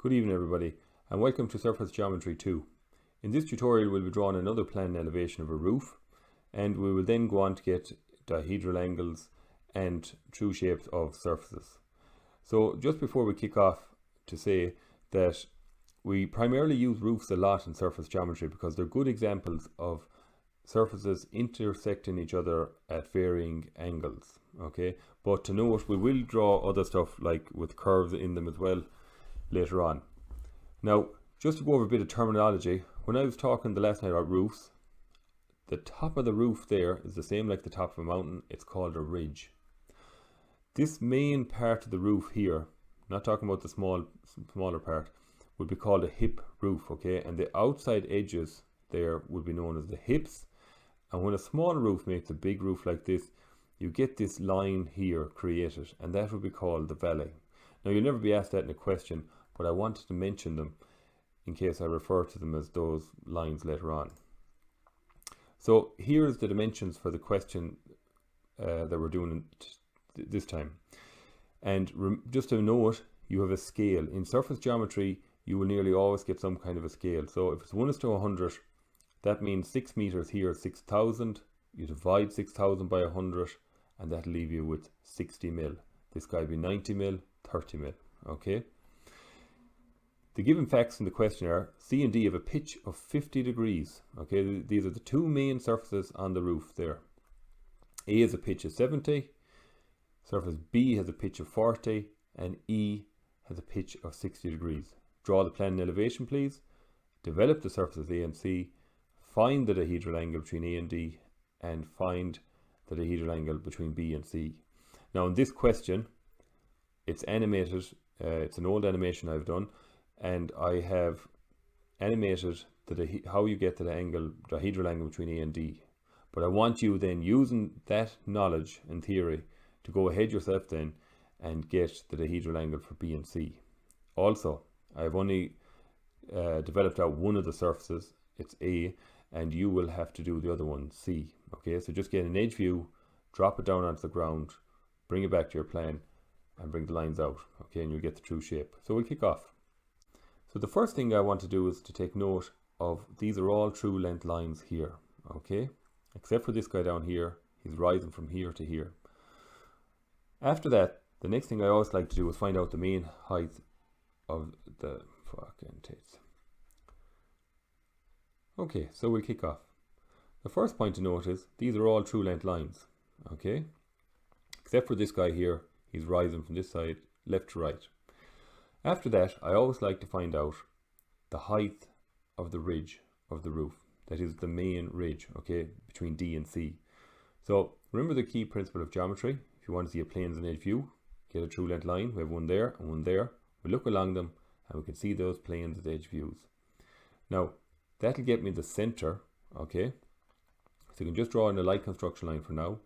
Good evening everybody, and welcome to Surface Geometry 2. In this tutorial we'll be drawing another plan and elevation of a roof, and we will then go on to get dihedral angles and true shapes of surfaces. So just before we kick off, to say that we primarily use roofs a lot in surface geometry because they're good examples of surfaces intersecting each other at varying angles. Okay, but to note, we will draw other stuff like with curves in them as well later on. Now, just to go over a bit of terminology, when I was talking the last night about roofs, the top of the roof there is the same like the top of a mountain. It's called a ridge. This main part of the roof here, not talking about the smaller part, would be called a hip roof, okay? And the outside edges there would be known as the hips. And when a small roof makes a big roof like this, you get this line here created, and that would be called the valley. Now, you'll never be asked that in a question, but I wanted to mention them in case I refer to them as those lines later on. So here's the dimensions for the question that we're doing this time. And just to note, you have a scale. In surface geometry, you will nearly always get some kind of a scale. So if it's 1:100, that means 6 meters here is 6,000. You divide 6,000 by 100, and that'll leave you with 60 mil. This guy will be 90 mil, 30 mil, okay? The given facts in the question are C and D have a pitch of 50 degrees, okay? These are the two main surfaces on the roof there. A has a pitch of 70, surface B has a pitch of 40, and E has a pitch of 60 degrees. Draw the plan and elevation, please. Develop the surfaces A and C. Find the dihedral angle between A and D, and find the dihedral angle between B and C. Now, in this question, it's animated. It's an old animation I've done, and I have animated how you get to the dihedral angle between A and D. But I want you then, using that knowledge and theory, to go ahead yourself then and get the dihedral angle for B and C. Also, I've only developed out one of the surfaces. It's A, and you will have to do the other one, C. Okay, so just get an edge view, drop it down onto the ground, bring it back to your plan, and bring the lines out, okay, and you'll get the true shape. So we'll kick off. So the first thing I want to do is to take note of these are all true length lines here, okay, except for this guy down here. He's rising from here to here. After that, the next thing I always like to do is find out the main height of the fucking tits. Okay, so we'll kick off. The first point to note is these are all true length lines, okay, except for this guy here. He's rising from this side left to right. After that, I always like to find out the height of the ridge of the roof. That is the main ridge, okay, between D and C. So remember the key principle of geometry. If you want to see a planes and edge view, get a true length line. We have one there and one there. We look along them and we can see those planes and edge views. Now, that'll get me the center, okay? So you can just draw in a light construction line for now.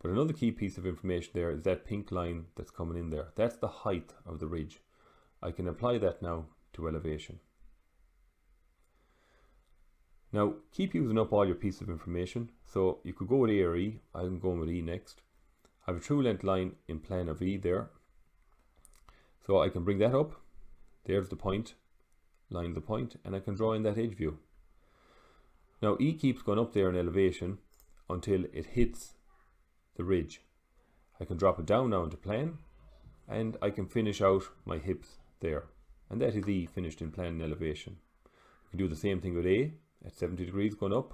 But another key piece of information there is that pink line that's coming in there. That's the height of the ridge. I can apply that now to elevation. Now, keep using up all your pieces of information. So you could go with A or E. I'm going with E next. I have a true length line in plan of E there. So I can bring that up. There's the point. Line the point. And I can draw in that edge view. Now, E keeps going up there in elevation until it hits the ridge. I can drop it down now into plan, and I can finish out my hips there. And that is E finished in plan and elevation. We can do the same thing with A at 70 degrees going up,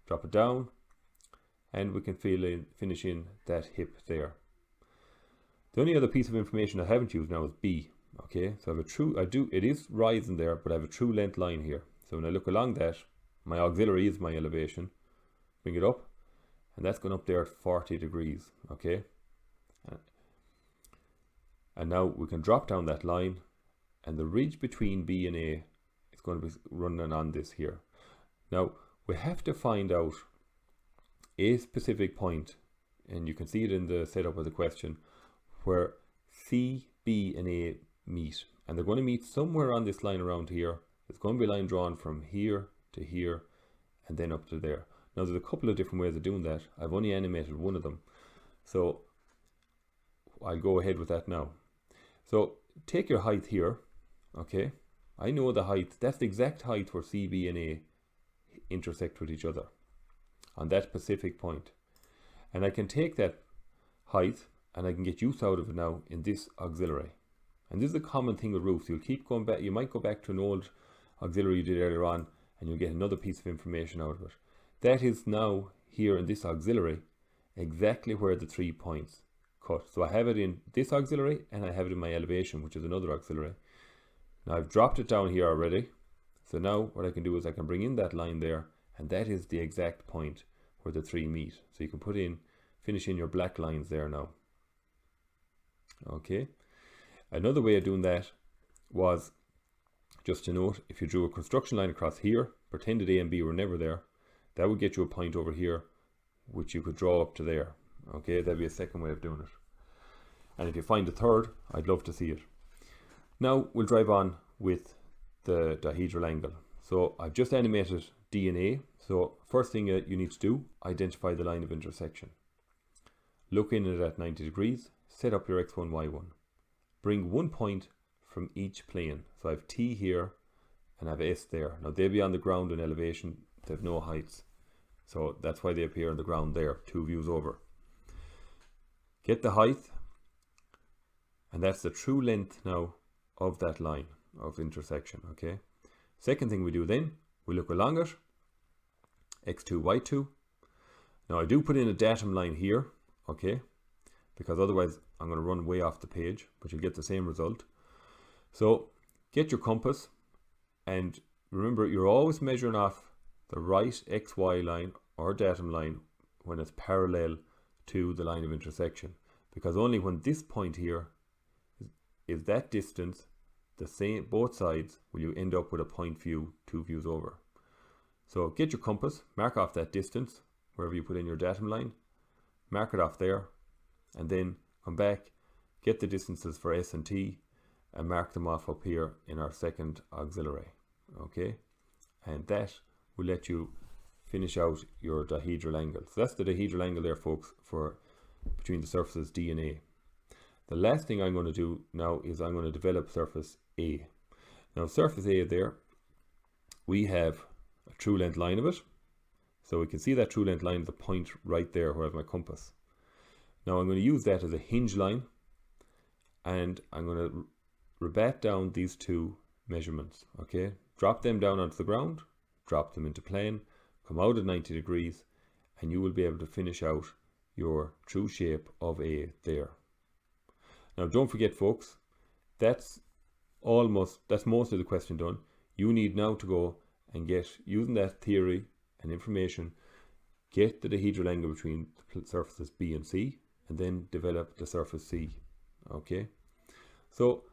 drop it down, and we can finish in that hip there. The only other piece of information I haven't used now is B. Okay, so I have it is rising there, but I have a true length line here. So when I look along that, my auxiliary is my elevation. Bring it up, and that's going up there at 40 degrees, okay? And now we can drop down that line, and the ridge between B and A is going to be running on this here. Now, we have to find out a specific point, and you can see it in the setup of the question, where C, B, and A meet. And they're going to meet somewhere on this line around here. There's going to be a line drawn from here to here, and then up to there. Now, there's a couple of different ways of doing that. I've only animated one of them, so I'll go ahead with that now. So take your height here, okay, I know the height. That's the exact height where C, B and A intersect with each other on that specific point. And I can take that height and I can get use out of it now in this auxiliary. And this is a common thing with roofs. You'll keep going back. You might go back to an old auxiliary you did earlier on and you'll get another piece of information out of it. That is now here in this auxiliary exactly where the 3 points cut. So I have it in this auxiliary and I have it in my elevation, which is another auxiliary. Now I've dropped it down here already. So now what I can do is I can bring in that line there, and that is the exact point where the 3 meet. So you can finish in your black lines there now. Okay. Another way of doing that was, just to note, if you drew a construction line across here, pretended A and B were never there, that would get you a point over here, which you could draw up to there. Okay, that'd be a second way of doing it. And if you find a third, I'd love to see it. Now we'll drive on with the dihedral angle. So I've just animated D and A. So first thing you need to do, identify the line of intersection. Look in it at 90 degrees, set up your X1, Y1. Bring 1 point from each plane. So I have T here and I have S there. Now they'll be on the ground in elevation, they have no heights. So that's why they appear on the ground there, 2 views over. Get the height, and that's the true length now of that line of intersection, okay? Second thing we do then, we look along it, X2, Y2. Now I do put in a datum line here, okay? Because otherwise I'm going to run way off the page, but you'll get the same result. So get your compass, and remember you're always measuring off the right XY line or datum line when it's parallel to the line of intersection, because only when this point here is that distance the same both sides will you end up with a point view 2 views over. So get your compass, mark off that distance wherever you put in your datum line, mark it off there, and then come back, get the distances for S and T and mark them off up here in our second auxiliary. Okay, and that will let you finish out your dihedral angle. So that's the dihedral angle there, folks, for between the surfaces D and A. The last thing I'm going to do now is I'm going to develop surface A. Now surface A there, we have a true length line of it. So we can see that true length line is the point right there where I have my compass. Now I'm going to use that as a hinge line, and I'm going to rabat down these 2 measurements. Okay, drop them down onto the ground, drop them into plane, come out at 90 degrees, and you will be able to finish out your true shape of A there. Now don't forget, folks, that's most of the question done. You need now to go and get, using that theory and information, get the dihedral angle between the surfaces B and C, and then develop the surface C. Okay, so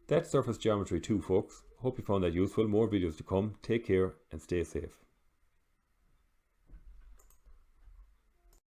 that's surface geometry 2, folks. Hope you found that useful. More videos to come. Take care and stay safe.